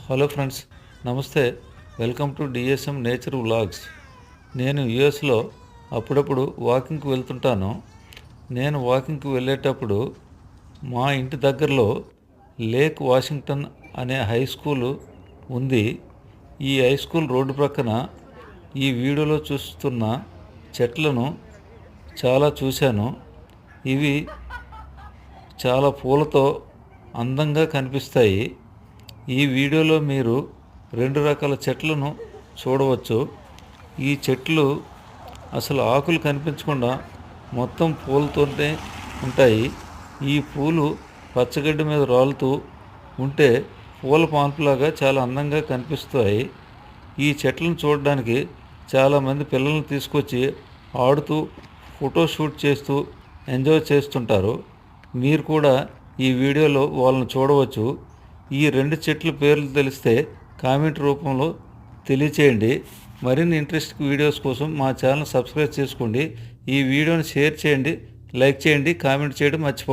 Hello friends, నమస్తే. Welcome to DSM nature vlogs. నేను యుఎస్లో అప్పుడప్పుడు వాకింగ్కి వెళ్తుంటాను. నేను వాకింగ్కి వెళ్ళేటప్పుడు మా ఇంటి దగ్గరలో లేక్ వాషింగ్టన్ అనే హై స్కూల్ ఉంది. ఈ హై స్కూల్ రోడ్డు ప్రక్కన ఈ వీడియోలో చూస్తున్న చెట్లను చాలా చూశాను. ఇవి చాలా పూలతో అందంగా కనిపిస్తాయి. ఈ వీడియోలో మీరు 2 రకాల చెట్లను చూడవచ్చు. ఈ చెట్లు అసలు ఆకులు కనిపించకుండా మొత్తం పూలతోనే ఉంటాయి. ఈ పూలు పచ్చగడ్డి మీద రాలుతూ ఉంటే పూల పాన్పులాగా చాలా అందంగా కనిపిస్తాయి. ఈ చెట్లను చూడడానికి చాలామంది పిల్లల్ని తీసుకొచ్చి ఆడుతూ ఫోటో షూట్ చేస్తూ ఎంజాయ్ చేస్తుంటారు. మీరు కూడా ఈ వీడియోలో వాళ్ళని చూడవచ్చు. ఈ 2 చెట్ల పేర్లు తెలిస్తే కామెంట్ రూపంలో తెలియచేయండి. మరిన్ని ఇంట్రెస్టింగ్ వీడియోస్ కోసం మా ఛానల్ సబ్స్క్రైబ్ చేసుకోండి. ఈ వీడియోని షేర్ చేయండి, లైక్ చేయండి, కామెంట్ చేయడం మర్చిపోవద్దు.